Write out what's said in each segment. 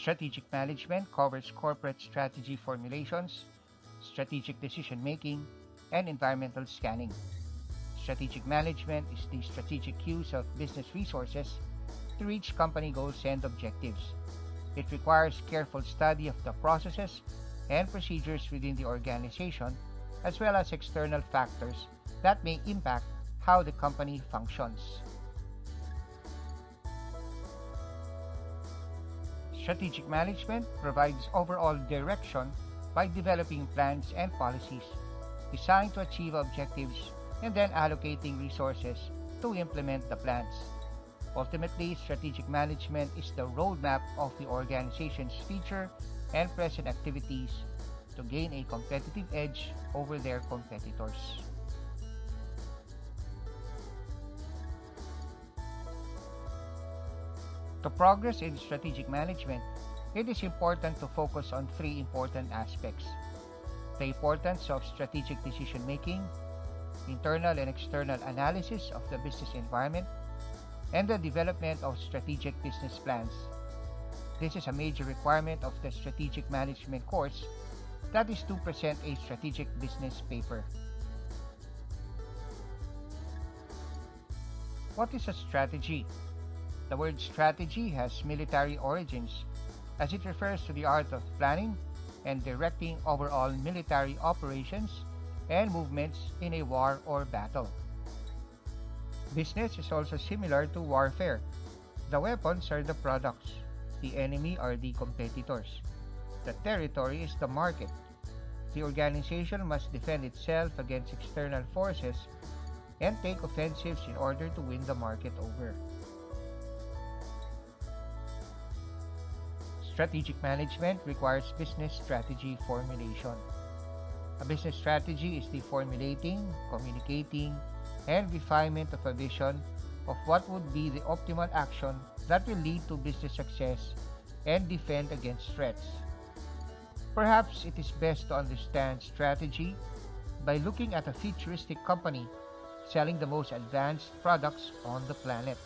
Strategic management covers corporate strategy formulations, strategic decision-making, and environmental scanning. Strategic management is the strategic use of business resources to reach company goals and objectives. It requires careful study of the processes and procedures within the organization, as well as external factors that may impact how the company functions. Strategic management provides overall direction by developing plans and policies designed to achieve objectives and then allocating resources to implement the plans. Ultimately, strategic management is the roadmap of the organization's future and present activities to gain a competitive edge over their competitors. To progress in strategic management, it is important to focus on three important aspects: the importance of strategic decision-making, internal and external analysis of the business environment, and the development of strategic business plans. This is a major requirement of the strategic management course, that is to present a strategic business paper. What is a strategy? The word strategy has military origins, as it refers to the art of planning and directing overall military operations and movements in a war or battle. Business is also similar to warfare. The weapons are the products, the enemy are the competitors, the territory is the market. The organization must defend itself against external forces and take offensives in order to win the market over. Strategic management requires business strategy formulation. A business strategy is the formulating, communicating, and refinement of a vision of what would be the optimal action that will lead to business success and defend against threats. Perhaps it is best to understand strategy by looking at a futuristic company selling the most advanced products on the planet.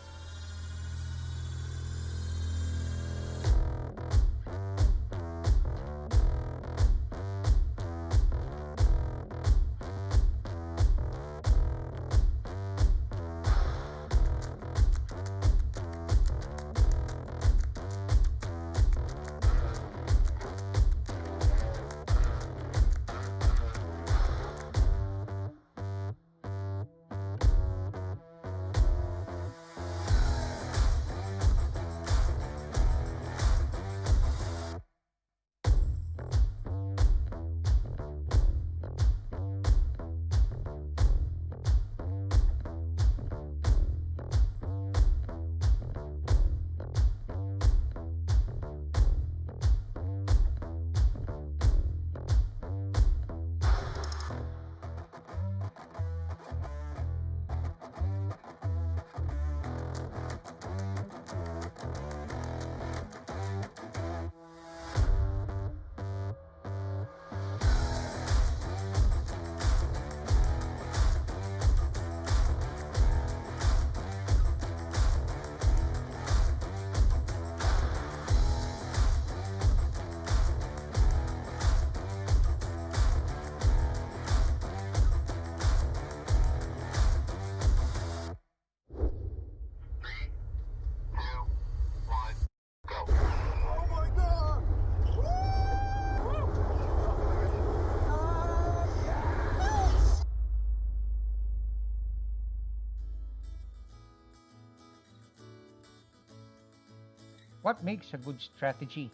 What makes a good strategy?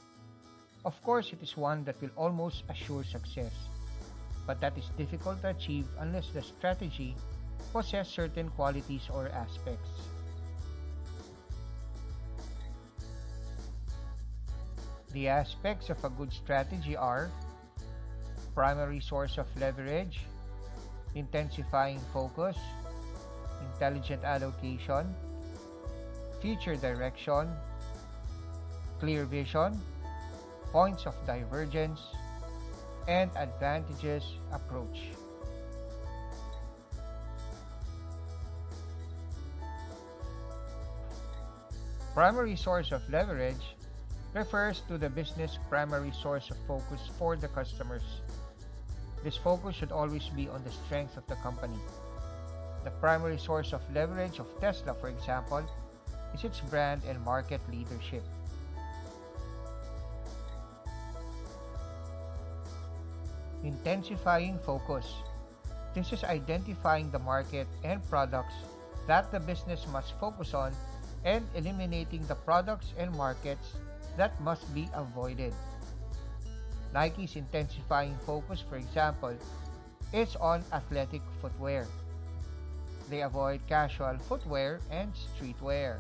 Of course, it is one that will almost assure success, but that is difficult to achieve unless the strategy possesses certain qualities or aspects. The aspects of a good strategy are primary source of leverage, intensifying focus, intelligent allocation, future direction, clear vision, points of divergence, and advantageous approach. Primary source of leverage refers to the business' primary source of focus for the customers. This focus should always be on the strength of the company. The primary source of leverage of Tesla, for example, is its brand and market leadership. Intensifying focus. This is identifying the market and products that the business must focus on and eliminating the products and markets that must be avoided. Nike's intensifying focus, for example, is on athletic footwear. They avoid casual footwear and streetwear.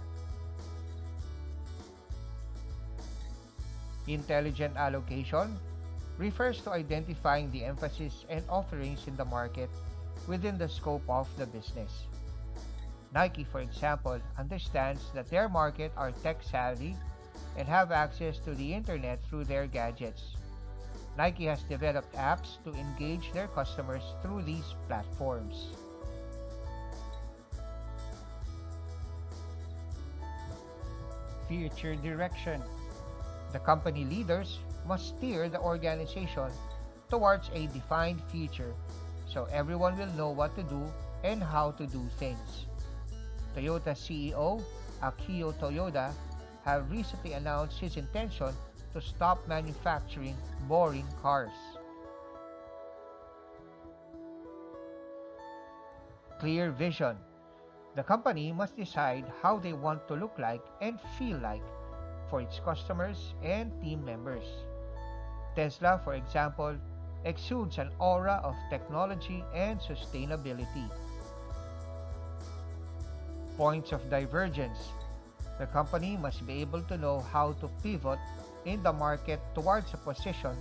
Intelligent allocation refers to identifying the emphasis and offerings in the market within the scope of the business. Nike, for example, understands that their market are tech-savvy and have access to the internet through their gadgets. Nike has developed apps to engage their customers through these platforms. Future direction. The company leaders must steer the organization towards a defined future so everyone will know what to do and how to do things. Toyota CEO Akio Toyoda have recently announced his intention to stop manufacturing boring cars. Clear vision. The company must decide how they want to look like and feel like for its customers and team members. Tesla, for example, exudes an aura of technology and sustainability. Points of divergence. The company must be able to know how to pivot in the market towards a position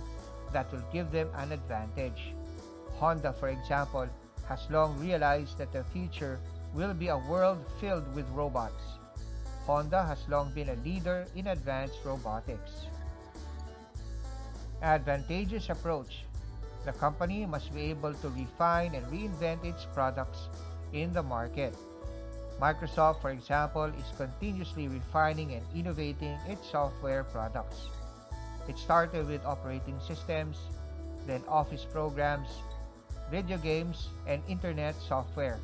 that will give them an advantage. Honda, for example, has long realized that the future will be a world filled with robots. Honda has long been a leader in advanced robotics. Advantageous approach. The company must be able to refine and reinvent its products in the market. Microsoft, for example, is continuously refining and innovating its software products. It started with operating systems, then office programs, video games, and internet software.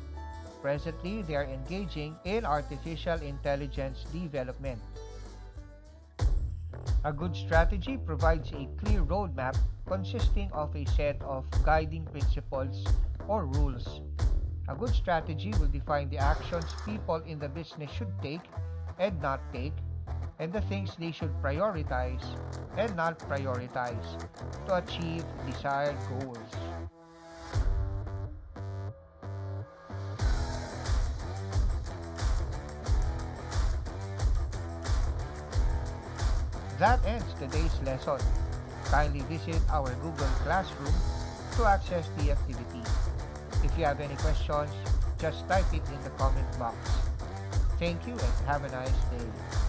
Presently, they are engaging in artificial intelligence development. A good strategy provides a clear roadmap consisting of a set of guiding principles or rules. A good strategy will define the actions people in the business should take and not take, and the things they should prioritize and not prioritize to achieve desired goals. That ends today's lesson. Kindly visit our Google Classroom to access the activity. If you have any questions, just type it in the comment box. Thank you and have a nice day.